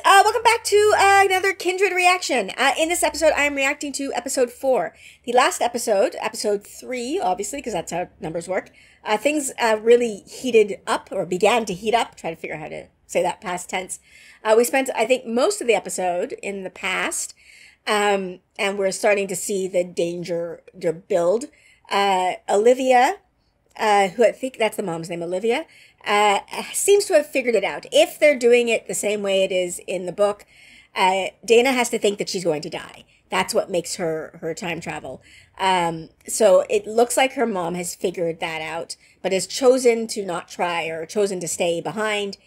Welcome back to another Kindred reaction. In this episode, I am reacting to episode 4. The last episode, episode 3, obviously, because that's how numbers work, things really heated up, or began to heat up. Try to figure out how to say that past tense. We spent, I think, most of the episode in the past, and we're starting to see the danger build. Olivia, who I think that's the mom's name, Olivia, seems to have figured it out. If they're doing it the same way it is in the book, Dana has to think that she's going to die. That's what makes her time travel. So it looks like her mom has figured that out, but has chosen to not try, or chosen to stay behind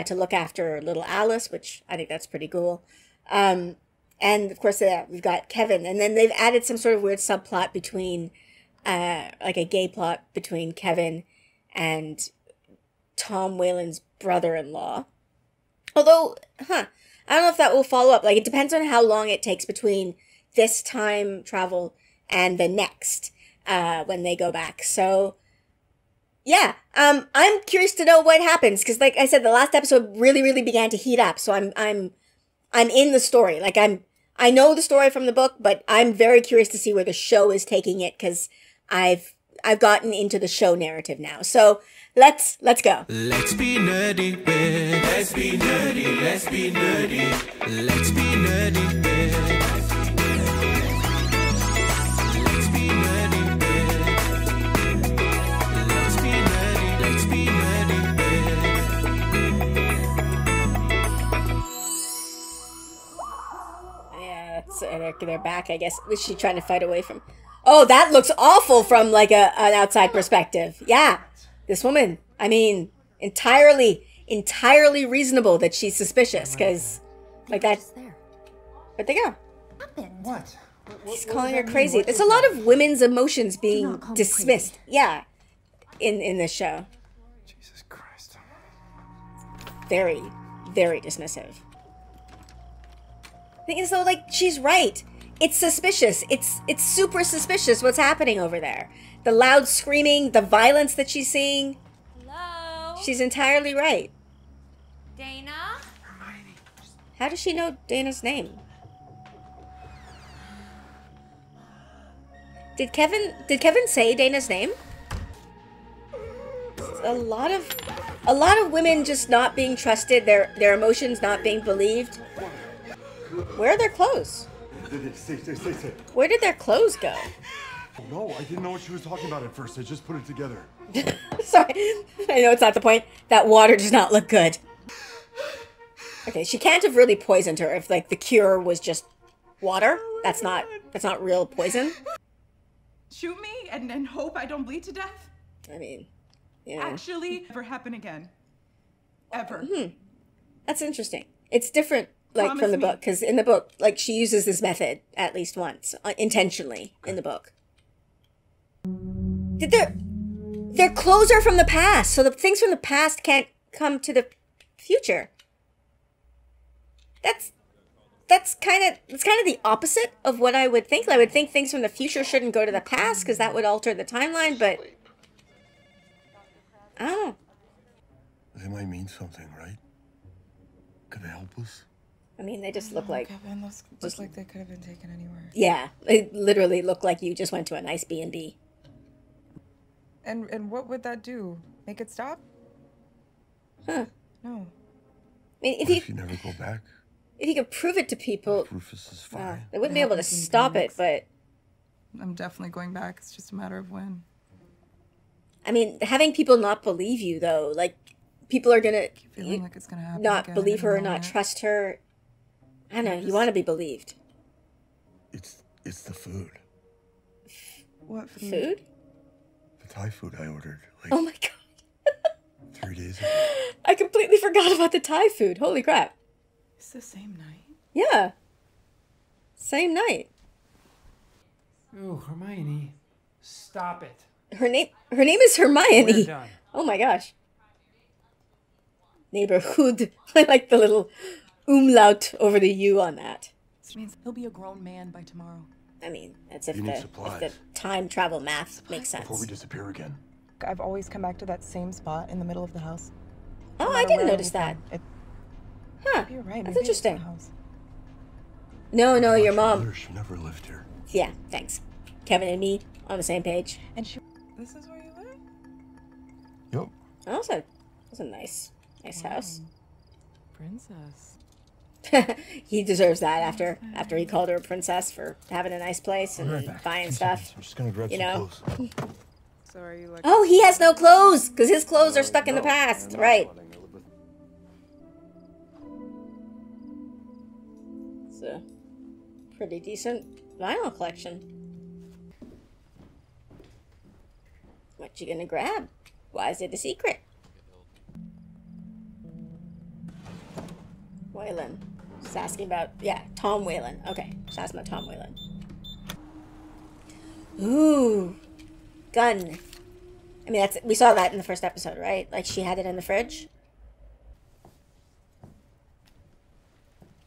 to look after little Alice, which I think that's pretty cool. And of course, we've got Kevin, and then they've added some sort of weird subplot between, like a gay plot between Kevin and Tom Whalen's brother-in-law. Although, I don't know if that will follow up. Like, it depends on how long it takes between this time travel and the next, when they go back. So, yeah, I'm curious to know what happens, because like I said, the last episode really began to heat up. So I'm in the story. Like, I know the story from the book, but I'm very curious to see where the show is taking it, because I've gotten into the show narrative now. So let's go. Let's be nerdy, babe. Let's be nerdy, let's be nerdy. Let's be nerdy, babe. Let's be nerdy, babe. Let's be nerdy, let's be nerdy, babe. Yeah, they're back, I guess. Was she trying to fight away from... Oh, that looks awful from like an outside perspective. Yeah. This woman, I mean, entirely reasonable that she's suspicious, because, like, that. Where'd they go? What? He's calling her crazy. There's a lot of women's emotions being dismissed. Yeah, in this show. Jesus Christ. Very dismissive. The thing is, though, like, she's right. It's suspicious. It's super suspicious what's happening over there. The loud screaming, the violence that she's seeing. Hello? She's entirely right. Dana? How does she know Dana's name? Did Kevin say Dana's name? A lot of women just not being trusted, their emotions not being believed. Where are their clothes? Stay. Where did their clothes go? No, I didn't know what she was talking about at first. I just put it together. Sorry, I know it's not the point. That water does not look good. Okay, she can't have really poisoned her if, like, the cure was just water. That's not real poison. Shoot me and hope I don't bleed to death? I mean, yeah. Actually, never happen again. Ever. That's interesting. It's different, like, Promise from the me. book, because in the book, like, she uses this method at least once, intentionally, in the book. Did their clothes are from the past, so the things from the past can't come to the future. That's kind of the opposite of what I would think. I would think things from the future shouldn't go to the past, because that would alter the timeline, but I don't know. They might mean something, right? Could they help us? I mean, they just look like... Kevin, those look like they could have been taken anywhere. Yeah, they literally look like you just went to a nice B&B. And what would that do? Make it stop? Huh. No. I mean, If you never go back, if you could prove it to people, Rufus is fine. they wouldn't be able to stop it, but... I'm definitely going back. It's just a matter of when. I mean, having people not believe you, though, like, people are gonna Feeling like it's gonna happen not again believe in a her or not moment. trust her. I don't know, you want to be believed. It's the food. What food? Food? The Thai food I ordered, like, Oh my god. 3 days ago. I completely forgot about the Thai food. Holy crap. It's the same night. Yeah. Same night. Oh, Hermione, stop it. Her name is Hermione. We're done. Oh my gosh. Neighborhood. I like the little umlaut over the U on that. It means he'll be a grown man by tomorrow. I mean, that's if You need the supplies. time travel math makes sense. Before we disappear again. I've always come back to that same spot in the middle of the house. Oh, No I matter didn't where notice that. we've been. Huh. You're right. That's maybe it's the interesting. house. No, your Your mom. mother, she never lived here. Yeah, thanks. Kevin and me on the same page. And she. This is where you live? Yep. Also, that's a nice house. Princess. He deserves that after he called her a princess for having a nice place and Right back. buying 10 stuff. seconds. I'm just gonna grab You some know? clothes. So are you like. Oh, he has no clothes because his clothes are stuck in the past. Right. It's a pretty decent vinyl collection. What you gonna grab? Why is it a secret? Whalen. Just asking about, yeah, Tom Whalen. Okay, just asking about Tom Whalen. Ooh, gun. I mean, we saw that in the first episode, right? Like she had it in the fridge.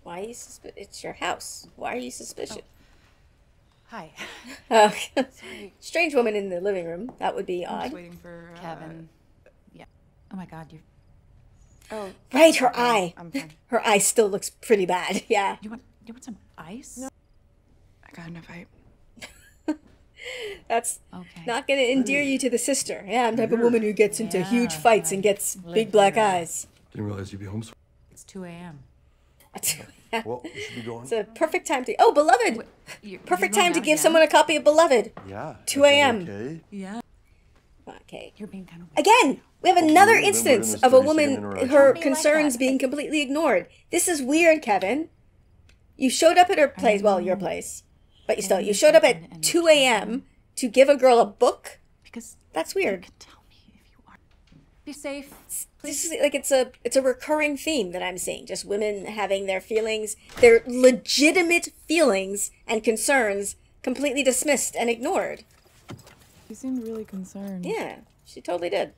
Why are you It's your house. Why are you suspicious? Hi. Oh, strange woman in the living room. That would be I'm just odd. waiting for. Kevin. Yeah. Oh my God, you. Oh. Right, her eye. I'm fine. Her eye still looks pretty bad. Yeah. You want some ice? No. I got in a fight. That's Okay. not going to endear you to the sister. Yeah, I'm the type of woman who gets into huge fights and gets big black eyes. Didn't realize you'd be home so. It's 2 a.m. Well, we should be going. It's a perfect time to. Oh, Beloved! You're Perfect going time to out give again? someone a copy of Beloved. Yeah. 2 a.m. Okay. Yeah. Okay. You're being kind of. Again, we have another remember in instance this of a 30-second woman, interaction? her Be like concerns that. being completely ignored. This is weird, Kevin. You showed up at her place, well, your place, but you showed up at 2 a.m. to give a girl a book? Because That's you weird. can tell me if you are. Be safe. This is like it's a recurring theme that I'm seeing. Just women having their feelings, their legitimate feelings and concerns completely dismissed and ignored. You seemed really concerned. Yeah, she totally did.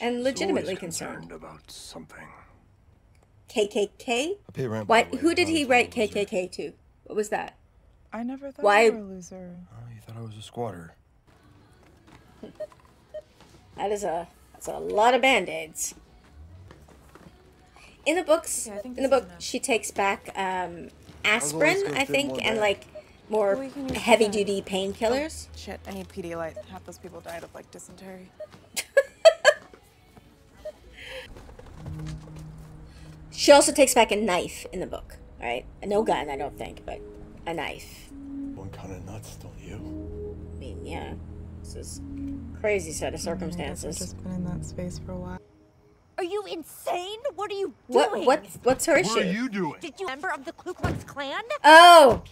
And She's legitimately always concerned. about something. KKK? I pay rent. Why? by the way. Who did I he was write a loser. KKK to? What was that? I never thought Why- you were a loser. Oh, you thought I was a squatter. That's a lot of band-aids. In the books, Okay, I think in the this is book, enough. she takes back always aspirin, gonna I fit think, more and back. like more We can use heavy-duty painkillers. Shit, I need Pedialyte. Half those people died of like dysentery. She also takes back a knife in the book, right? No gun, I don't think, but a knife. One kind of nuts, don't you? I mean, yeah, this is crazy set of I guess I've circumstances. just been in that space for a while. Are you insane? What are you doing? What's her issue? What are you doing? Did you member of the Ku Klux Klan? Oh,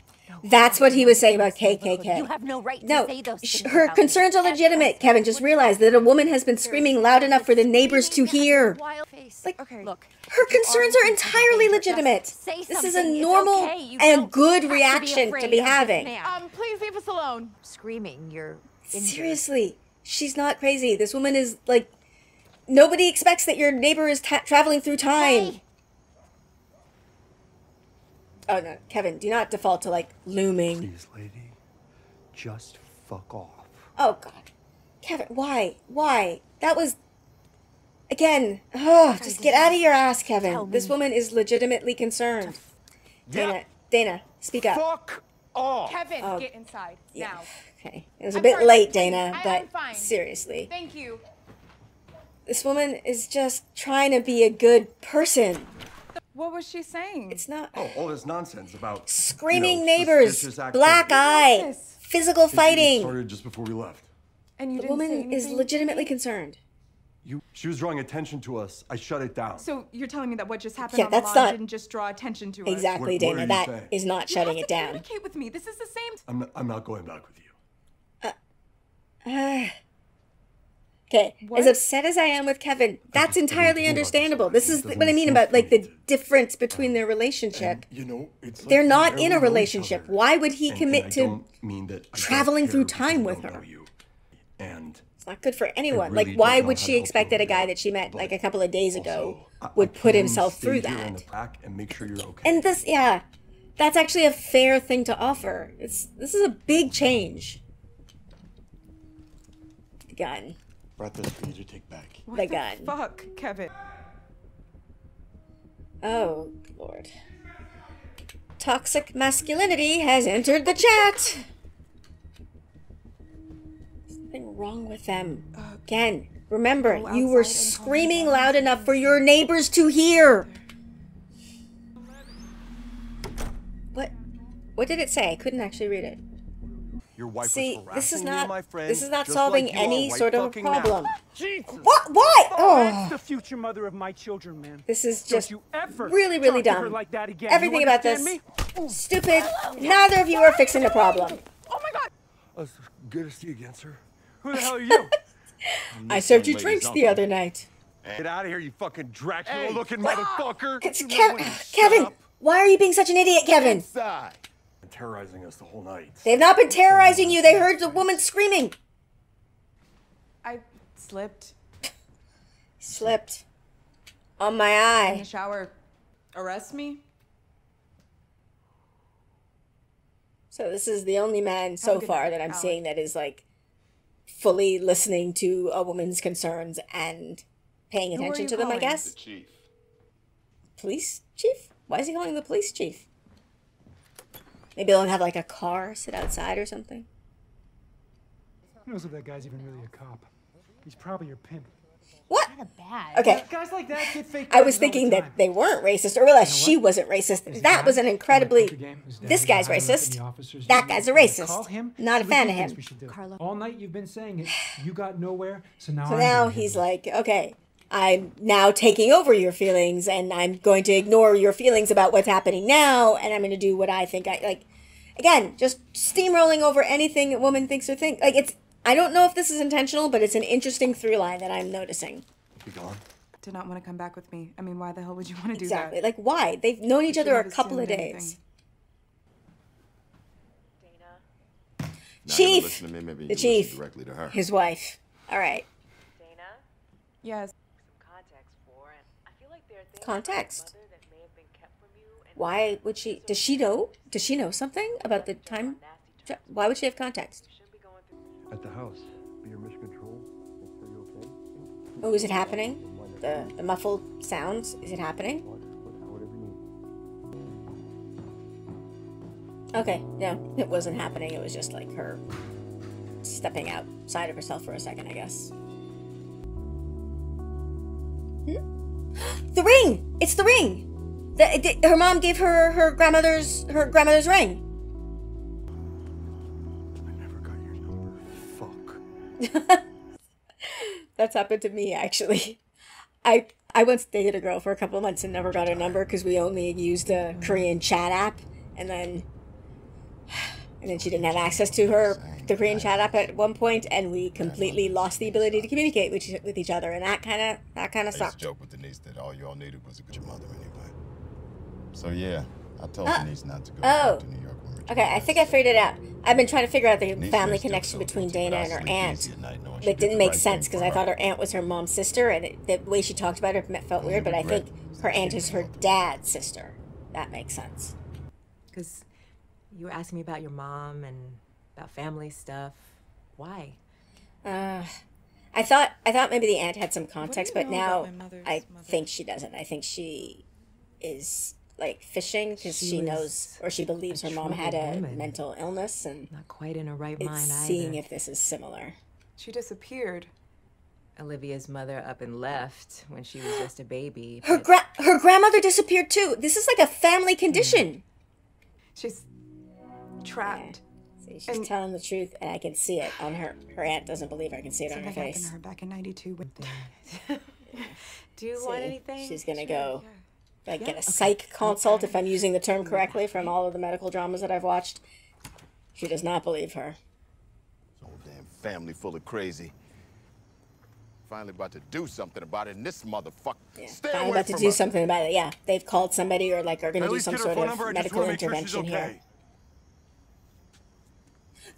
that's what he was saying about KKK. You have no right to No, say those things her about me. concerns are legitimate. Kevin, just realized that a woman has been screaming loud enough for the neighbors to hear. Wild face. Like, Okay. Look, her if you concerns are are entirely legitimate. say This is a something. It's normal okay. You and don't good have to be reaction to afraid be of this having. man. Please leave us alone. Screaming, you're injured. Seriously, she's not crazy. This woman is like, nobody expects that your neighbor is traveling through time. Hey, Oh no, Kevin, do not default to like looming. Please, lady, just fuck off. Oh god, Kevin, why? Why? That was again. Oh, just get out of your ass, Tell Kevin. This me. woman is legitimately concerned. Dana, speak up. Fuck off. Kevin, Oh. get inside Yeah. now. Okay, it was a I'm bit sorry, late, please, Dana, I'm but fine. seriously, Thank you. this woman is just trying to be a good person. What was she saying? It's not Oh, all this nonsense about screaming you know, neighbors, suspicious black activity. eye, Yes. physical It fighting. started just before we left. And you The didn't say woman is anything? legitimately concerned. She was drawing attention to us. I shut it down. So you're telling me that what just happened Yeah, on the that's lawn not- didn't just draw attention to us? Exactly, What are Dana. you That saying? is not You shutting have it to down. communicate with me. This is the same. I'm not going back with you. Okay, What? as upset as I am with Kevin, that's I've been entirely told about this understandable. already. This It is doesn't what I make mean sense about for like me the to- difference between their relationship. And, you know, it's like They're we not barely in a know each relationship. other. Why would he And commit I to don't mean that I don't traveling care through because time I with don't her? know you. And It's not good for anyone. really Like, why don't know would how she to help expect you that a over guy there, that she met like but a couple of days ago also, I would put can himself stay through here in that? the back and make sure you're okay. And this, yeah, that's actually a fair thing to offer. This is a big change. The gun. Brought this for you to take back. What The the gun. fuck, Kevin? Oh, Lord. Toxic masculinity has entered the chat. Something wrong with them. Again, remember, you were screaming loud enough for your neighbors to hear. What did it say? I couldn't actually read it. Your wife See, was this is harassing me and not my friend, this is not just solving like you are any right sort of fucking now. problem. Jesus! What? Why? That's Oh, the future mother of my children, man. this is Don't just you ever really, really talk to her dumb. like that again. Everything You about this understand me? stupid. Neither of you are fixing the problem. Oh my God! It's good to see you again, sir. Who the hell are you? I served you drinks the other night. Get out of here, you fucking Dracula-looking motherfucker! It's You know when to shut Kevin, up. why are you being such an idiot, Kevin? Inside. Terrorizing us the whole night. They've not been terrorizing you. They heard the woman screaming. I slipped Slipped on my in the eye. shower. Arrest me? So this is the only man so good far night, that I'm Alex. seeing that is like fully listening to a woman's concerns and paying Who are attention you to them, I calling? guess. Chief. Police chief? Why is he calling the police chief? Maybe they'll have like a car sit outside or something. Who knows if that guy's even really a cop? He's probably your pimp. What? Bad. Okay. Guys like that get fake. I was badges all the thinking that time. they weren't racist, or realized she wasn't racist. His That dad was an in the incredibly. poker game, his dad This was guy's higher up in racist. the officers' That union. guy's a I'm gonna racist. call him. Not a See what fan he of thinks him. we should do. Carlo. All night you've been saying it. You got nowhere, so now So I'm now gonna he's handle it. like, okay, I'm now taking over your feelings, and I'm going to ignore your feelings about what's happening now, and I'm going to do what I think I like. Again, just steamrolling over anything a woman thinks or think. Like it's. I don't know if this is intentional, but it's an interesting through line that I'm noticing. You gone? Did not want to come back with me. I mean, why the hell would you want to do Exactly. that? Like why? They've known each other a Shouldn't have couple of assumed days. anything. Now Chief. you listen to me, maybe The you listen chief. directly to her. His wife. All right. Dana, Yes. some context for, and I feel like there are things Context. about your mother that may have been kept from you. And Why would she? Does she know? Does she know something about the time? Why would she have context? shouldn't be going through. At the house. Be your mission control. Make sure you're okay. Oh, is it happening? The muffled sounds. Is it happening? Whatever you need. Okay, no, it wasn't happening. It was just like her stepping outside of herself for a second, I guess. The ring! It's the ring! Her mom gave her her grandmother's ring. I never got your number. Fuck. That's happened to me, actually. I once dated a girl for a couple of months and never got her number because we only used a Korean chat app, and then she didn't have access to the Korean chat app at one point, and we completely lost the ability to communicate with each other, and that kind of I used to sucked. joke with Denise that all y'all needed was a good mother anyway. So yeah, I told Denise not to go Oh. back to New York when Richard Okay, I died. think I figured it out. I've been trying to figure out the Denise family may still connection feel between guilty, Dana but I and her sleep aunt. easy at night knowing But she it did didn't the make right sense thing because for I thought her. her aunt was her mom's sister, and the way she talked about her felt weird, but I think her aunt is her dad's sister. That makes sense. Because you were asking me about your mom and about family stuff. Why? I thought maybe the aunt had some context, do you but know now about my mother's I mother? think she doesn't. I think she is like fishing because She she was knows or she believes a her mom had troubled a woman. mental illness, and Not quite in her right it's mind seeing either. if this is similar. She disappeared. Olivia's mother up and left when she was just a baby. Her but her grandmother disappeared too. This is like a family condition. She's trapped. See, she's And- telling the truth, and I can see it on her. Her aunt doesn't believe her. I can see it on her Something happened face. to her back in '92. do you want See, anything? she's gonna go like get Yeah, a okay. psych consult, if I'm using the term correctly, from all of the medical dramas that I've watched. She does not believe her. Whole damn family full of crazy. Finally about to do something about it, and this motherfucker. Yeah, Stay I'm away about to from do her. something about it. Yeah, they've called somebody or like are going to At do least some get her sort phone of number. I just medical want to make sure she's intervention here. okay.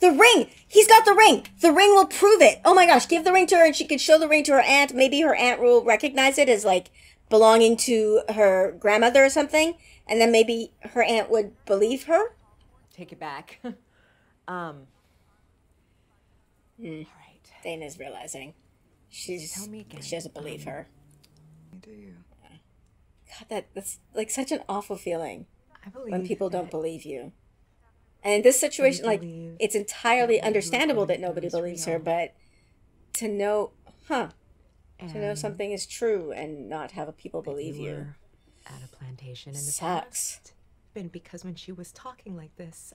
The ring! He's got the ring! The ring will prove it! Oh my gosh, give the ring to her and she could show the ring to her aunt. Maybe her aunt will recognize it as like belonging to her grandmother or something. And then maybe her aunt would believe her. Take it back. All right. Dana's realizing. Tell me again. She doesn't believe her. Do you? God, that's like such an awful feeling I believe when people don't that believe you. And in this situation, like, believe it's entirely that what you were understandable going that nobody through is believes her, real. but to know, to know And something is true and not have people that believe you were at a plantation in the sucks. past. And because when she was talking like this,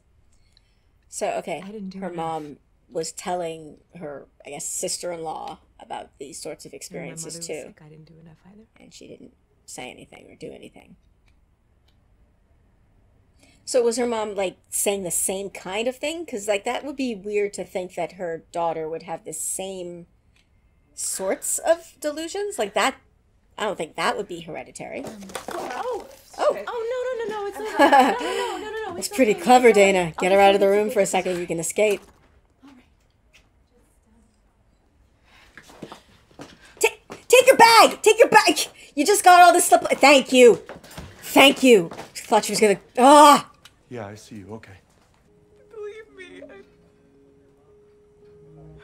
So, okay, I didn't do her enough. mom was telling her, I guess, sister-in-law about these sorts of and my mother experiences was too, sick, I didn't do enough either. and she didn't say anything or do anything. So was her mom like saying the same kind of thing? Because like that would be weird to think that her daughter would have the same sorts of delusions like that. I don't think that would be hereditary. Oh, no, it's not. No. That's pretty clever, Dana. Get her out of the room for a second. You can escape. Take your bag. Take your bag. You just got all this stuff. Thank you. Thank you. I thought she was gonna. Ah. Yeah, I see you. Okay. Believe me, I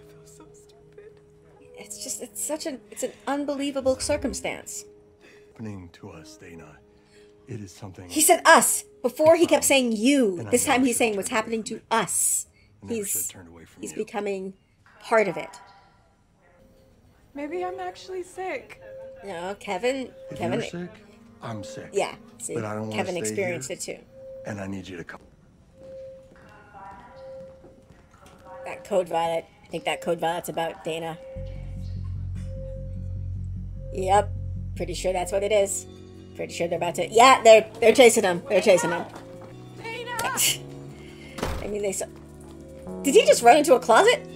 feel so stupid. It's an unbelievable circumstance. Happening to us, Dana. It is something. He said us. Before he kept saying you. And I This never time he's should've saying what's turned away happening from to us. I never should He's have turned away from he's you. becoming part of it. Maybe I'm actually sick. No, Kevin. If Kevin. you're sick, I'm sick. Yeah. See, But I don't wanna Kevin stay experienced here. it too. And I need you to come. That code violet. I think that code violet's about Dana. Yep. Pretty sure that's what it is. Pretty sure they're about to. Yeah, they're chasing him. They're chasing him. I mean, they saw. Did he just run into a closet?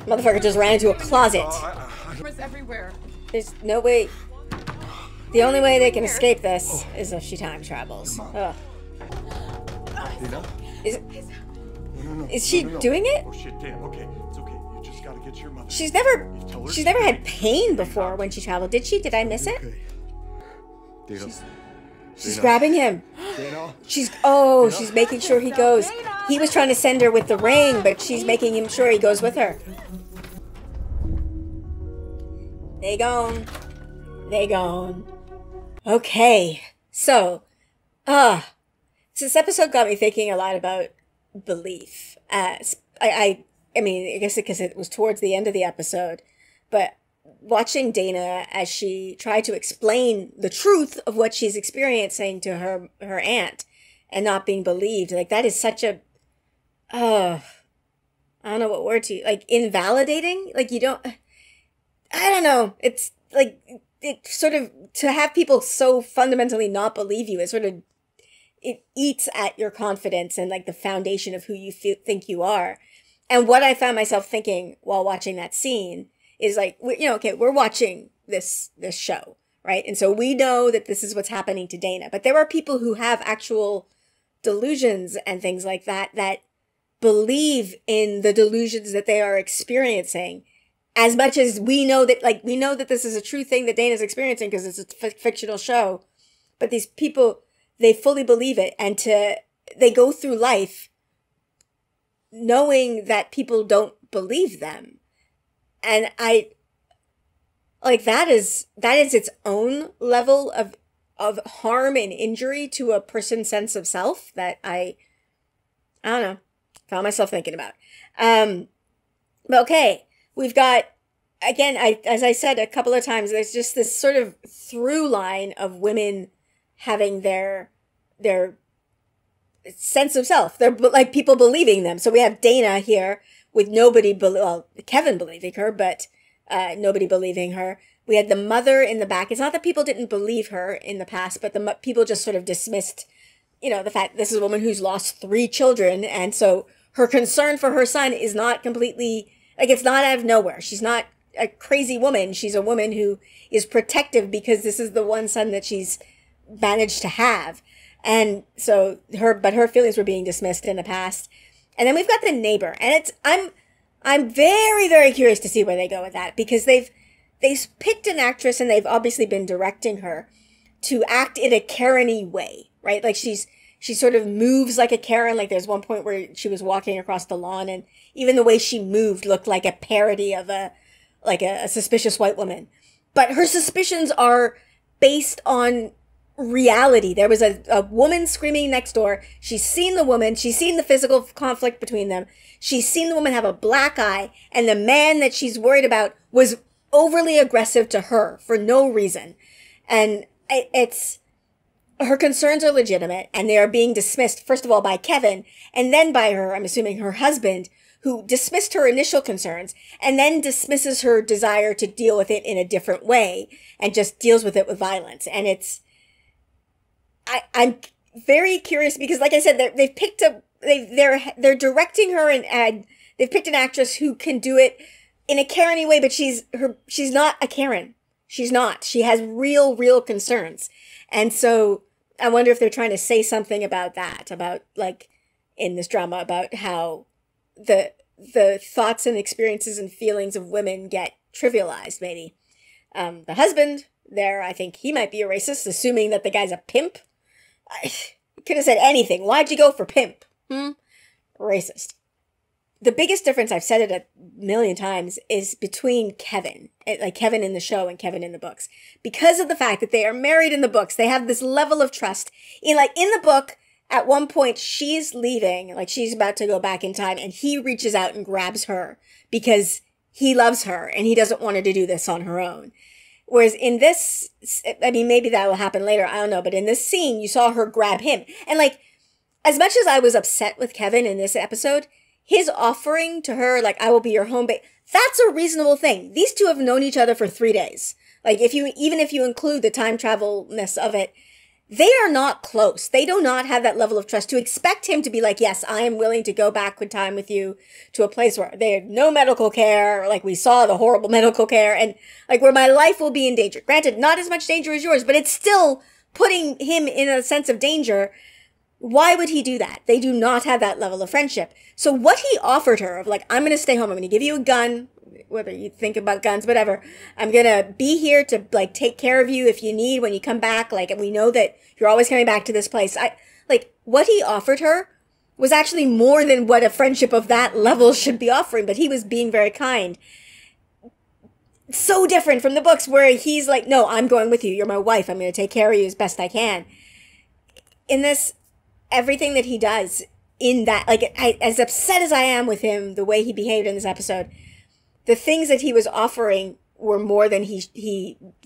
Motherfucker just ran into a closet. Cameras everywhere. There's no way. The only way they can escape this is if she time travels. Ugh. Dana? Is, No. is she No. doing it? Oh shit, Dana. Okay, it's okay. You just gotta get to your mother. She's never You tell her she's she's never had okay. pain before when she traveled. Did she? Did I miss it? Okay. Dana. She's Dana. grabbing him. Dana. She's making sure he goes. He was trying to send her with the ring, but she's making him sure he goes with her. They gone. They gone. Okay. So, this episode got me thinking a lot about belief. I mean, I guess because it was towards the end of the episode, but watching Dana as she tried to explain the truth of what she's experiencing to her aunt and not being believed, like that is such a, I don't know what word to, like invalidating. Like you don't, I don't know. It's like, it sort of, to have people so fundamentally not believe you, it sort of, it eats at your confidence and like the foundation of who you think you are. And what I found myself thinking while watching that scene is like, we're watching this show, right? And so we know that this is what's happening to Dana, but there are people who have actual delusions and things like that, that believe in the delusions that they are experiencing as much as we know that this is a true thing that Dana's experiencing because it's a fictional show. But these people, they fully believe it, and they go through life knowing that people don't believe them. And I like that is its own level of harm and injury to a person's sense of self that I don't know, found myself thinking about. But okay, we've got, again, as I said a couple of times, there's just this sort of through line of women having their sense of self. They're like people believing them. So we have Dana here with Kevin believing her, but nobody believing her. We had the mother in the back. It's not that people didn't believe her in the past, but the people just sort of dismissed, the fact this is a woman who's lost 3 children. And so her concern for her son is not completely, like, it's not out of nowhere. She's not a crazy woman. She's a woman who is protective because this is the one son that she's managed to have. And so her feelings were being dismissed in the past. And then we've got the neighbor, and I'm very, very curious to see where they go with that, because they've picked an actress and they've obviously been directing her to act in a Karen-y way, right? Like she sort of moves like a Karen. Like there's one point where she was walking across the lawn, and even the way she moved looked like a parody of a suspicious white woman. But her suspicions are based on reality. There was a woman screaming next door. She's seen the woman. She's seen the physical conflict between them. She's seen the woman have a black eye, and the man that she's worried about was overly aggressive to her for no reason. And it's, her concerns are legitimate, and they are being dismissed, first of all, by Kevin, and then by her, I'm assuming her husband, who dismissed her initial concerns, and then dismisses her desire to deal with it in a different way, and just deals with it with violence. And it's, I'm very curious, because like I said, they've picked they're directing her, and they've picked an actress who can do it in a Karen-y way, but she's not a Karen. She's not. She has real concerns. And so I wonder if they're trying to say something about that, about, like, in this drama, about how the thoughts and experiences and feelings of women get trivialized, maybe. The husband there, I think he might be a racist, assuming that the guy's a pimp. I could have said anything. Why'd you go for pimp? Racist. The biggest difference, I've said it a million times, is between Kevin, like Kevin in the show and Kevin in the books. Because of the fact that they are married in the books, they have this level of trust. In the book, at one point, she's leaving, like she's about to go back in time, and he reaches out and grabs her because he loves her and he doesn't want her to do this on her own. Whereas in this, I mean, maybe that will happen later, I don't know, but in this scene, you saw her grab him. And like, as much as I was upset with Kevin in this episode, his offering to her, like, I will be your home base, that's a reasonable thing. These two have known each other for 3 days. Like, even if you include the time travelness of it, they are not close. They do not have that level of trust to expect him to be like, yes, I am willing to go back in time with you to a place where they had no medical care, like we saw the horrible medical care, and like where my life will be in danger. Granted, not as much danger as yours, but it's still putting him in a sense of danger. Why would he do that? They do not have that level of friendship. So what he offered her of like, I'm going to stay home. I'm going to give you a gun, whether you think about guns, whatever. I'm going to be here to like take care of you if you need when you come back. Like, and we know that you're always coming back to this place. What he offered her was actually more than what a friendship of that level should be offering, but he was being very kind. So different from the books where he's like, no, I'm going with you. You're my wife. I'm going to take care of you as best I can. In this, everything that he does in that, like, as upset as I am with him, the way he behaved in this episode, the things that he was offering were more than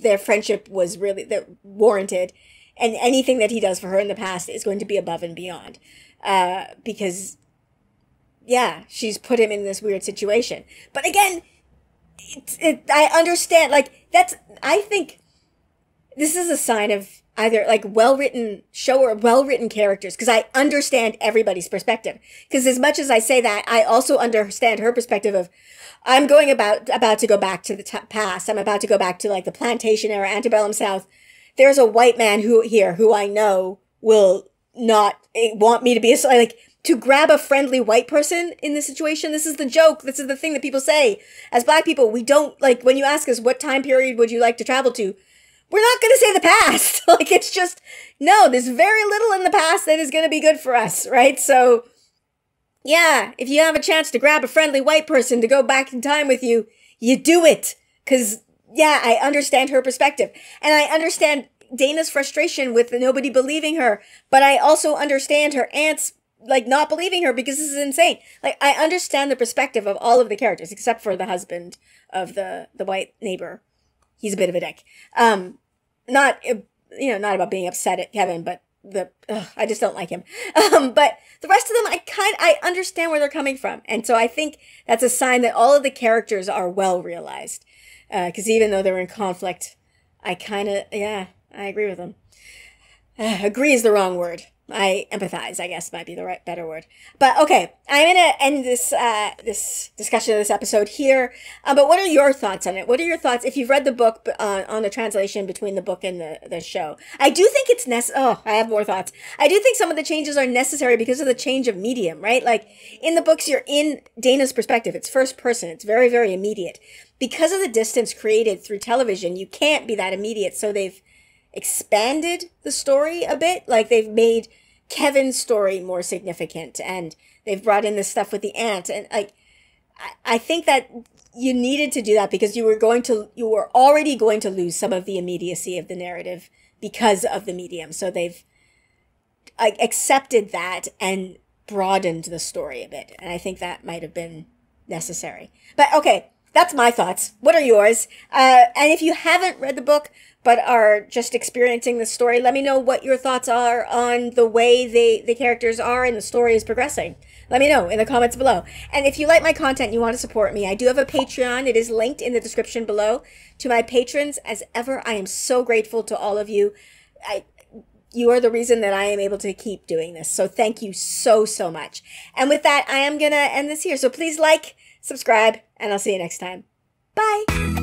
their friendship was really warranted. And anything that he does for her in the past is going to be above and beyond. Because, yeah, she's put him in this weird situation. But again, I understand, like, I think this is a sign of either like well-written show or well-written characters, because I understand everybody's perspective. Because as much as I say that, I also understand her perspective of, I'm about to go back to the past. I'm about to go back to like the plantation era, antebellum South. There's a white man who I know will not want me to be like, to grab a friendly white person in this situation. This is the joke. This is the thing that people say. As Black people, we don't, like, when you ask us what time period would you like to travel to, we're not going to say the past. Like, it's just, no, there's very little in the past that is going to be good for us, right? So, yeah, if you have a chance to grab a friendly white person to go back in time with you, you do it. Because, yeah, I understand her perspective. And I understand Dana's frustration with nobody believing her. But I also understand her aunt's, like, not believing her because this is insane. Like, I understand the perspective of all of the characters, except for the husband of the white neighbor. He's a bit of a dick. Not about being upset at Kevin, but I just don't like him. But the rest of them, I understand where they're coming from. And so I think that's a sign that all of the characters are well realized. Because even though they're in conflict, I agree with them. Agree is the wrong word. I empathize, I guess, might be the better word. But okay, I'm going to end this discussion of this episode here. But what are your thoughts on it? What are your thoughts, if you've read the book, on the translation between the book and the show? I do think it's I have more thoughts. I do think some of the changes are necessary because of the change of medium, right? Like, in the books, you're in Dana's perspective. It's first person. It's very, very immediate. Because of the distance created through television, you can't be that immediate. So they've expanded the story a bit. Like, they've made Kevin's story more significant, and they've brought in this stuff with the aunt, and like, I think that you needed to do that because you were already going to lose some of the immediacy of the narrative because of the medium. So they've accepted that and broadened the story a bit. And I think that might have been necessary. But okay, that's my thoughts. What are yours? And if you haven't read the book but are just experiencing the story, let me know what your thoughts are on the way the characters are and the story is progressing. Let me know in the comments below. And if you like my content, you want to support me, I do have a Patreon. It is linked in the description below. To my patrons, as ever, I am so grateful to all of you. You are the reason that I am able to keep doing this. So thank you so, so much. And with that, I am going to end this here. So please like, subscribe, and I'll see you next time. Bye.